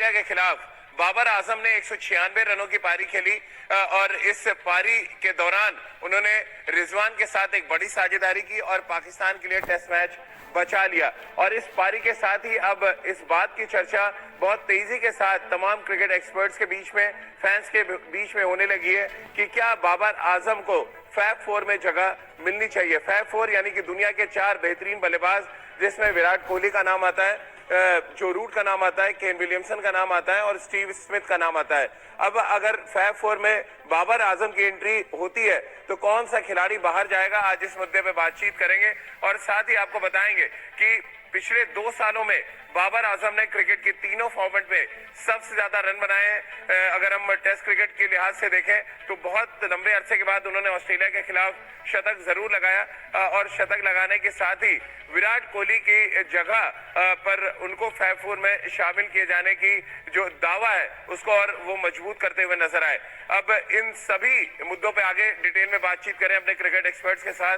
Australia के खिलाफ बाबर आजम ने 196 रनों की पारी खेली और इस पारी के दौरान उन्होंने रिजवान के साथ एक बड़ी साझेदारी की और पाकिस्तान के लिए टेस्ट मैच बचा लिया। और इस पारी के साथ ही अब इस बात की चर्चा बहुत तेजी के साथ तमाम क्रिकेट एक्सपर्ट्स के बीच में, फैंस के बीच में होने लगी है कि क्या बाबर आजम को फैब फोर में जगह मिलनी चाहिए। फैब फोर यानी कि दुनिया के 4 बेहतरीन बल्लेबाज, जिसमें विराट कोहली का नाम आता है, जो रूट का नाम आता है, केन विलियमसन का नाम आता है और स्टीव स्मिथ का नाम आता है। अब अगर फैब फोर में बाबर आजम की एंट्री होती है तो कौन सा खिलाड़ी बाहर जाएगा, आज इस मुद्दे पे बातचीत करेंगे। और साथ ही आपको बताएंगे कि पिछले 2 सालों में बाबर आजम ने क्रिकेट के तीनों फॉर्मेट में सबसे ज्यादा रन बनाए हैं। अगर हम टेस्ट क्रिकेट के लिहाज से देखें तो बहुत लंबे अरसे के बाद उन्होंने ऑस्ट्रेलिया के खिलाफ शतक जरूर लगाया और शतक लगाने के साथ ही विराट कोहली की जगह पर उनको फैब फोर में शामिल किए जाने की जो दावा है उसको और वो मजबूत करते हुए नजर आए। अब इन सभी मुद्दों पे आगे डिटेल में बातचीत करें अपने क्रिकेट एक्सपर्ट्स के साथ।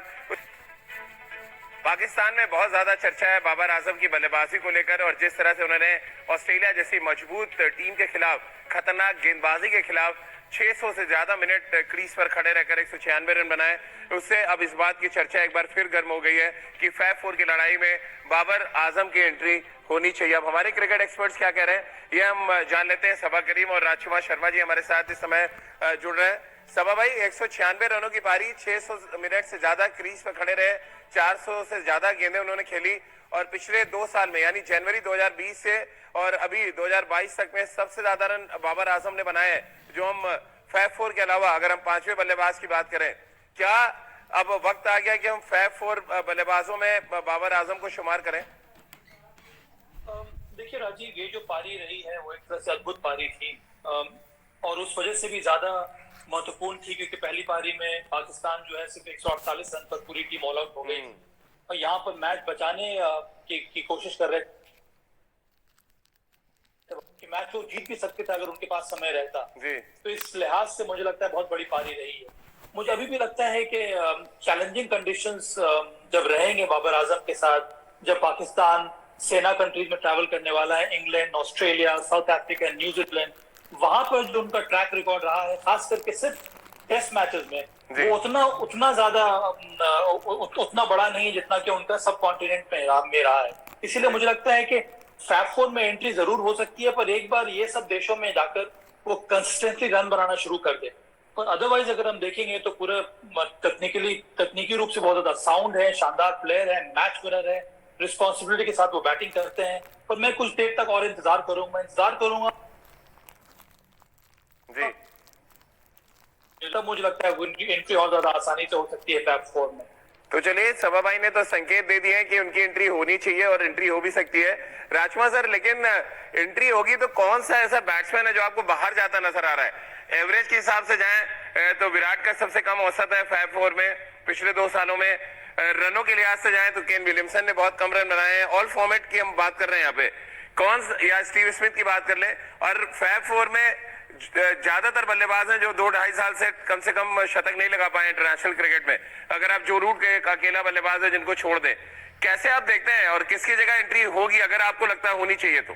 पाकिस्तान में बहुत ज्यादा चर्चा है बाबर आजम की बल्लेबाजी को लेकर और जिस तरह से उन्होंने ऑस्ट्रेलिया जैसी मजबूत टीम के खिलाफ, खतरनाक गेंदबाजी के खिलाफ 600 से ज्यादा मिनट क्रीज पर खड़े रहकर 196 रन बनाए, उससे अब इस बात की चर्चा एक बार फिर गर्म हो गई है कि फैब फोर की लड़ाई में बाबर आजम की एंट्री होनी चाहिए। अब हमारे क्रिकेट एक्सपर्ट्स क्या कह रहे हैं ये हम जान लेते हैं। सबा करीम और राजकुमार शर्मा जी हमारे साथ इस समय जुड़ रहे हैं। सबा भाई, 196 रनों की पारी, 600 मिनट से ज्यादा क्रीज पर खड़े रहे, 400 से ज्यादा गेंदें उन्होंने खेली और पिछले 2 साल में यानी जनवरी 2020 से और अभी 2022 तक में सबसे ज्यादा रन बाबर आजम ने बनाए हैं। जो हम फैब फोर के अलावा अगर हम 5वें बल्लेबाज की बात करें, क्या अब वक्त आ गया कि हम फैब फोर बल्लेबाजों में बाबर आजम को शुमार करें? देखिए राजीव, ये जो पारी रही है वो एक तरह से अद्भुत पारी थी और उस वजह से भी ज्यादा महत्वपूर्ण थी क्योंकि पहली पारी में पाकिस्तान जो है सिर्फ 148 रन पर पूरी टीम ऑल आउट हो गई और यहाँ पर मैच बचाने की कोशिश कर रहे थे कि मैच वो जीत भी सकते थे अगर उनके पास समय रहता। तो इस लिहाज से मुझे लगता है बहुत बड़ी पारी रही है। मुझे अभी भी लगता है कि चैलेंजिंग कंडीशंस जब रहेंगे बाबर आजम के साथ, जब पाकिस्तान सेना कंट्रीज में ट्रैवल करने वाला है, England, Australia, south Africa, New Zealand, वहां पर जो उनका ट्रैक रिकॉर्ड रहा है खास करके सिर्फ टेस्ट मैचेस में, वो उतना ज्यादा उतना बड़ा नहीं जितना कि उनका सब कॉन्टिनेंट में रहा है। इसीलिए मुझे लगता है कि फैब फोर में एंट्री जरूर हो सकती है, पर एक बार ये सब देशों में जाकर वो कंसिस्टेंटली रन बनाना शुरू कर दे। पर अदरवाइज अगर हम देखेंगे तो पूरा तकनीकी रूप से बहुत ज्यादा साउंड है, शानदार प्लेयर है, मैच विनर है, रिस्पॉन्सिबिलिटी के साथ वो बैटिंग करते हैं। पर मैं कुछ देर तक और इंतजार करूंगा तब मुझे लगता है उनकी एंट्री और ज्यादा आसानी से हो सकती है फैब फोर में। तो चलिए, सबा भाई ने तो संकेत दे दिए हैं कि उनकी एंट्री होनी चाहिए और एंट्री हो भी सकती है। राजकुमार सर, लेकिन एंट्री होगी तो कौन सा ऐसा बैट्समैन है जो आपको बाहर जाता नजर आ रहा है? एवरेज के हिसाब से जाएं तो विराट का सबसे कम औसत है फैब फोर में पिछले 2 सालों में। रनों के लिहाज से जाएं तो केन विलियमसन ने बहुत कम रन बनाए हैं। ऑल फॉर्मेट की हम बात कर रहे हैं यहाँ पे, या स्टीव स्मिथ की बात कर लें। और फैब फोर में ज्यादातर बल्लेबाज हैं जो 2-2.5 साल से कम शतक नहीं लगा पाए इंटरनेशनल क्रिकेट में। अगर आप जो रूट के अकेला बल्लेबाज है जिनको छोड़ दें, कैसे आप देखते हैं और किसकी जगह एंट्री होगी अगर आपको लगता है होनी चाहिए तो?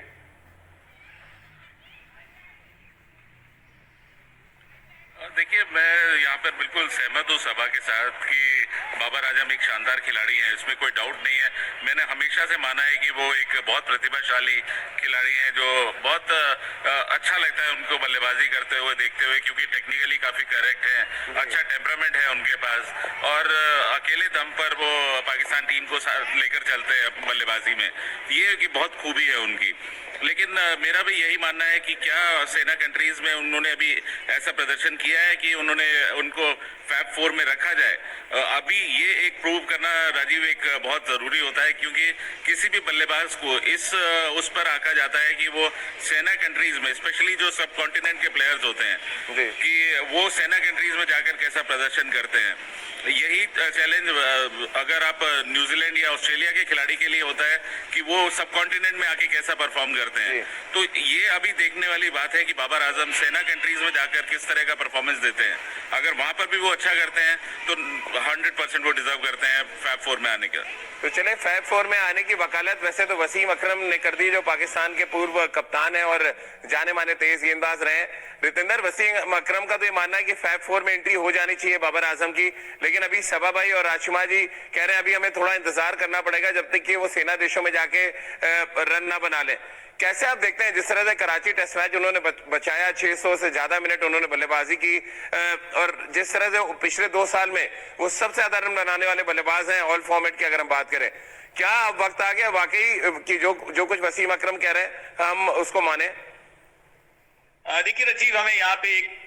देखिए, मैं यहाँ पर बिल्कुल सहमत हूँ सभा के साथ कि बाबर आजम एक शानदार खिलाड़ी हैं, इसमें कोई डाउट नहीं है। मैंने हमेशा से माना है कि वो एक बहुत प्रतिभाशाली खिलाड़ी हैं जो बहुत अच्छा लगता है उनको बल्लेबाजी करते हुए देखते हुए, क्योंकि टेक्निकली काफ़ी करेक्ट हैं, अच्छा टेम्परामेंट है उनके पास और अकेले दम पर वो पाकिस्तान टीम को लेकर चलते हैं बल्लेबाजी में। ये कि बहुत खूबी है उनकी। लेकिन मेरा भी यही मानना है कि क्या सेना कंट्रीज में उन्होंने अभी ऐसा प्रदर्शन किया है कि उनको फैब फोर में रखा जाए? अभी ये एक प्रूव करना राजीव एक बहुत ज़रूरी होता है, क्योंकि किसी भी बल्लेबाज को उस पर आका जाता है कि वो सेना कंट्रीज में, स्पेशली जो सब कॉन्टिनेंट के प्लेयर्स होते हैं, कि वो सेना कंट्रीज में जाकर कैसा प्रदर्शन करते हैं। यही चैलेंज अगर आप न्यूजीलैंड या ऑस्ट्रेलिया के खिलाड़ी के लिए होता है कि वो सब कॉन्टिनेंट में आके कैसा परफॉर्म करते हैं, तो ये अभी देखने वाली बात है कि बाबर आजम सेना कंट्रीज में जाकर किस तरह का परफॉर्मेंस देते हैं। अगर वहां पर भी वो अच्छा करते हैं तो 100% वो डिजर्व करते हैं फैब 4 में आने का। तो चले फैब 4 में आने की वकालत वैसे तो वसीम अकरम ने कर दी, जो पाकिस्तान के पूर्व कप्तान है और जाने माने तेज गेंदबाज रहे हैं। रितेंद्र, वसीम अकरम का तो ये मानना है कि फैब 4 में एंट्री हो जानी चाहिए बाबर आजम की, लेकिन अभी सबा भाई और राशिमा जी कह रहे हैं अभी हमें थोड़ा इंतजार करना पड़ेगा जब तक कि वो सेना देशों में जाके रन ना बना ले। कैसे आप देखते हैं जिस तरह से कराची टेस्ट मैच उन्होंने बचाया, 600 से ज्यादा मिनट उन्होंने बल्लेबाजी की, और जिस तरह से पिछले 2 साल में वो सबसे ज्यादा रन बनाने वाले बल्लेबाज हैं ऑल फॉर्मेट की अगर हम बात करें, क्या अब वक्त आ गया वाकई कि जो कुछ वसीम अकरम कह रहे हैं हम उसको माने? देखिए रजीव, हमें यहाँ पे एक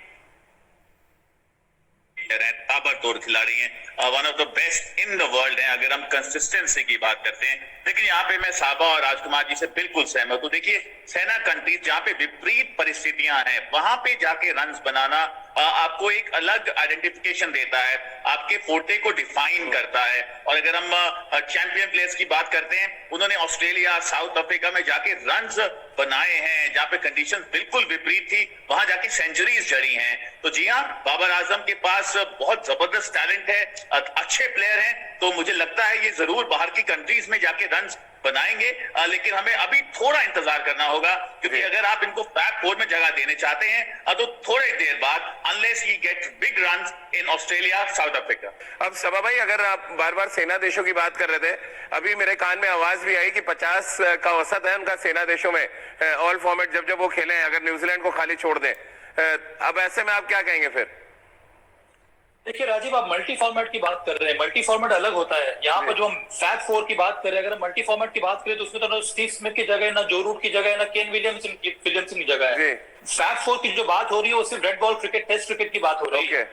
ताबड़तोड़ खिलाड़ी हैं, one of the best in the world हैं अगर हम कंसिस्टेंसी की बात करते हैं। लेकिन यहाँ पे मैं साबा और राजकुमार जी से बिल्कुल सहमत हूँ। देखिए, सेना कंट्रीज जहाँ पे विपरीत परिस्थितियां हैं वहां पे जाके रन्स बनाना आपको एक अलग आइडेंटिफिकेशन देता है, आपके फोर्टे को डिफाइन करता है। और अगर हम चैंपियन प्लेयर्स की बात करते हैं, उन्होंने ऑस्ट्रेलिया, साउथ अफ्रीका में जाके रन्स बनाए हैं जहाँ पे कंडीशन बिल्कुल विपरीत थी, वहां जाके सेंचुरीज जड़ी हैं। तो जी हाँ, बाबर आजम के पास बहुत जबरदस्त टैलेंट है, अच्छे प्लेयर हैं, तो मुझे लगता है ये जरूर बाहर की कंट्रीज में जाके रन्स बनाएंगे। लेकिन हमें अभी थोड़ा इंतजार करना होगा, क्योंकि अगर आप इनको फैब 4 में जगह देने चाहते हैं तो थोड़ी देर बाद, unless he get big runs in Australia, south Africa. अब सबा भाई, अगर आप बार बार सेना देशों की बात कर रहे थे, अभी मेरे कान में आवाज भी आई कि 50 का औसत है उनका सेना देशों में ऑल फॉर्मेट जब वो खेले हैं, अगर न्यूजीलैंड को खाली छोड़ दें। अब ऐसे में आप क्या कहेंगे फिर? देखिए राजीव, आप मल्टी फॉर्मेट की बात कर रहे हैं, मल्टी फॉर्मेट अलग होता है। यहाँ पर जो हम फैब 4 की बात कर रहे हैं, अगर हम मल्टी फॉर्मेट की बात करें तो उसमें तो ना स्टीव स्मिथ की जगह है, ना जो रूट की जगह है, ना केन विलियमसन की जगह है। फैब 4 की जो बात हो रही है वो सिर्फ red ball cricket, test cricket की बात हो रही है।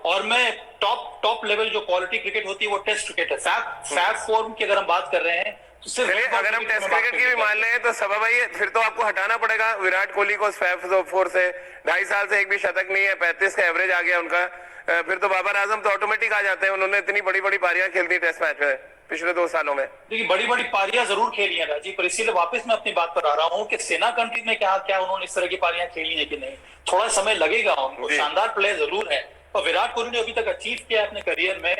और मैं टॉप लेवल जो क्वालिटी क्रिकेट होती है वो टेस्ट क्रिकेट है। फैब 4 की अगर हम बात कर रहे हैं तो सिर्फ अगर हम टेस्ट क्रिकेट की भी मान लें तो सबा भाई फिर तो आपको हटाना पड़ेगा विराट कोहली को फैब 4 से। 2.5 साल से एक भी शतक नहीं है, 35 का एवरेज आ गया उनका। फिर तो बाबर आजम तो ऑटोमेटिक आ जाते हैं, उन्होंने इतनी बड़ी बड़ी पारियां खेल दी टेस्ट मैच में पिछले 2 सालों में। देखिए, बड़ी बड़ी पारियां जरूर खेली हैं राजीव, पर इसीलिए वापस मैं अपनी बात पर आ रहा हूँ कि सेना कंट्री में क्या उन्होंने इस तरह की पारियां खेली है कि नहीं, थोड़ा समय लगेगा उनको। शानदार प्लेयर जरूर है, और विराट कोहली ने अभी तक अचीव किया अपने करियर में,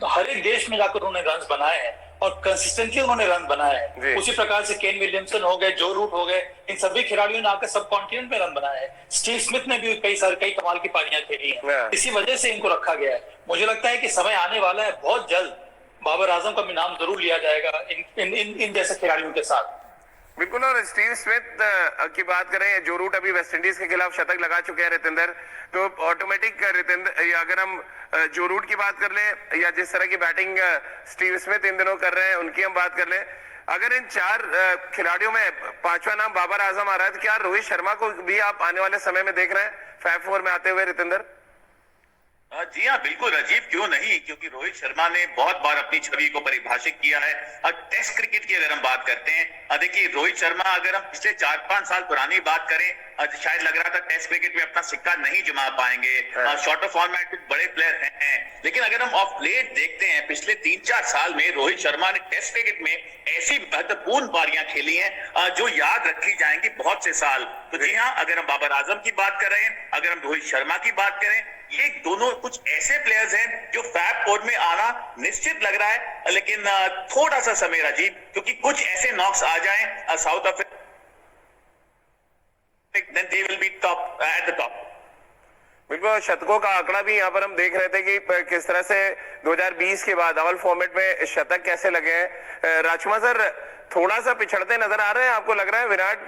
हर एक देश में जाकर उन्होंने रन बनाए हैं और कंसिस्टेंटली उन्होंने रन बनाए हैं। उसी प्रकार से केन विलियमसन हो गए, जो रूट हो गए, इन सभी खिलाड़ियों ने आकर सब कॉन्टिनेंट में रन बनाए हैं। स्टीव स्मिथ ने भी कई कमाल की पारियां खेली हैं, इसी वजह से इनको रखा गया है। मुझे लगता है कि समय आने वाला है, बहुत जल्द बाबर आजम का भी नाम जरूर लिया जाएगा इन जैसे खिलाड़ियों के साथ। बिल्कुल। और स्टीव स्मिथ की बात करें, जो रूट अभी वेस्टइंडीज के खिलाफ शतक लगा चुके हैं रितेंद्र, तो ऑटोमेटिक रितेंद्र, अगर हम जो रूट की बात कर लें या जिस तरह की बैटिंग स्टीव स्मिथ इन दिनों कर रहे हैं उनकी हम बात कर लें, अगर इन 4 खिलाड़ियों में 5वां नाम बाबर आजम आ रहा है, तो क्या रोहित शर्मा को भी आप आने वाले समय में देख रहे हैं फैब 4 में आते हुए रितेंद्र? जी हाँ, बिल्कुल राजीव, क्यों नहीं, क्योंकि रोहित शर्मा ने बहुत बार अपनी छवि को परिभाषित किया है। और टेस्ट क्रिकेट की अगर हम बात करते हैं, देखिए रोहित शर्मा, अगर हम पिछले 4-5 साल पुरानी बात करें, शायद लग रहा था टेस्ट क्रिकेट में अपना सिक्का नहीं जमा पाएंगे, शॉर्टर फॉर्मेट में बड़े प्लेयर हैं। लेकिन अगर हम ऑफ लेट देखते हैं, पिछले 3-4 साल में रोहित शर्मा ने टेस्ट क्रिकेट में ऐसी महत्वपूर्ण पारियां खेली हैं जो याद रखी जाएंगी बहुत से साल। तो जी हाँ, अगर हम बाबर आजम की बात कर रहे हैं, अगर हम रोहित शर्मा की बात करें, ये दोनों कुछ ऐसे प्लेयर्स हैं जो फैब 4 में आना निश्चित लग रहा है। लेकिन थोड़ा सा समय राजीव, क्योंकि कुछ ऐसे नॉक्स आ जाएं south Africa, then they will be top at the top। बिल्कुल। शतकों का आंकड़ा भी यहाँ पर हम देख रहे थे कि किस तरह से 2020 के बाद ऑल फॉर्मेट में शतक कैसे लगे हैं। राजकुमार सर, थोड़ा सा पिछड़ते नजर आ रहे हैं, आपको लग रहा है विराट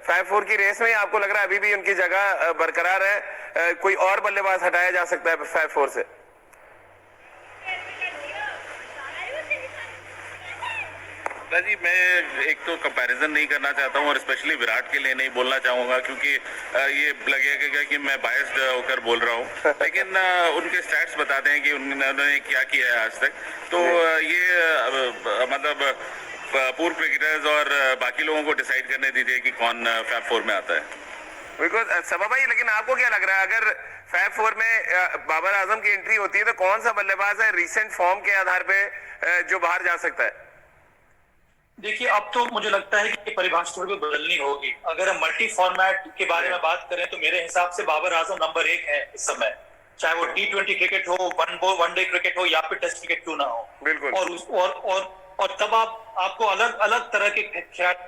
फैब 4 की रेस में, आपको लग रहा है अभी भी उनकी जगह बरकरार है, कोई और बल्लेबाज हटाया जा सकता है फैब 4 से? राजीव, मैं एक तो कंपैरिजन नहीं करना चाहता हूँ और स्पेशली विराट के लिए नहीं बोलना चाहूंगा, क्योंकि ये लगेगा कि मैं बायस्ड होकर बोल रहा हूँ। लेकिन उनके स्टैट्स बताते हैं कि उन्होंने क्या किया है आज तक। तो ये मतलब पूर्व क्रिकेटर्स और बाकी लोगों को डिसाइड करने दीजिए कि कौन फैब 4 में आता है। बिल्कुल सबा भाई, लेकिन आपको क्या लग रहा है, अगर फैब 4 में बाबर आजम की एंट्री होती है तो कौन सा बल्लेबाज है रिसेंट फॉर्म के आधार पे जो बाहर जा सकता है? देखिए, अब तो मुझे लगता है कि परिभाषा थोड़ी बदलनी होगी। अगर हम मल्टी फॉर्मेट के बारे में बात करें तो मेरे हिसाब से बाबर आजम नंबर 1 है इस समय, चाहे वो T20 क्रिकेट हो, वनडे क्रिकेट हो या फिर टेस्ट क्रिकेट क्यों ना हो। बिल्कुल। और तब आपको अलग अलग तरह के खिलाड़ी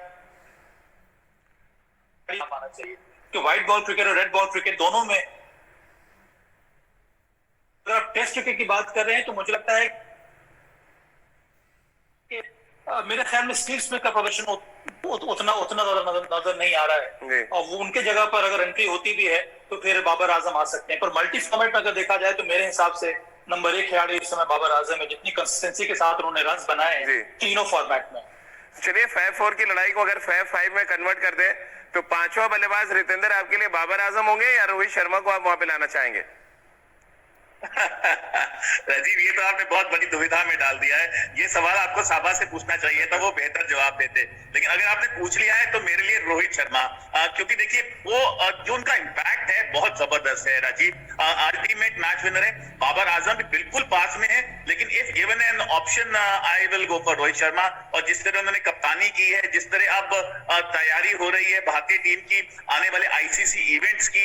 माना चाहिए कि व्हाइट बॉल क्रिकेट और रेड बॉल क्रिकेट दोनों में, अगर आप टेस्ट क्रिकेट की बात कर रहे हैं तो मुझे लगता है कि मेरे ख्याल में स्टीव स्मिथ का प्रदर्शन उतना नजर नहीं आ रहा है, और वो उनके जगह पर अगर एंट्री होती भी है तो फिर बाबर आजम आ सकते हैं। पर मल्टी फॉर्मेट में अगर देखा जाए तो मेरे हिसाब से नंबर 1 खिलाड़ी इस समय बाबर आजम है, जितनी कंसिस्टेंसी के साथ उन्होंने रन बनाए हैं तीनों फॉर्मेट में। चलिए, फैब 4 की लड़ाई को अगर फैब 5 में कन्वर्ट कर दे तो पांचवा बल्लेबाज रितेंद्र आपके लिए बाबर आजम होंगे या रोहित शर्मा को आप वहां पे लाना चाहेंगे? राजीव, ये तो आपने बहुत बड़ी दुविधा में डाल दिया है। ये सवाल आपको साबा से पूछना चाहिए था, वो बेहतर जवाब देते। लेकिन अगर आपने पूछ लिया है तो मेरे लिए रोहित शर्मा, क्योंकि देखिए वो जो उनका इम्पैक्ट है बहुत जबरदस्त है राजीव। अल्टीमेट मैच विनर है। बाबर आजम भी बिल्कुल पास में है, लेकिन if given an option I will go for Rohit Sharma. और जिस तरह उन्होंने कप्तानी की है, जिस तरह अब तैयारी हो रही है भारतीय टीम की आने वाले ICC इवेंट्स की,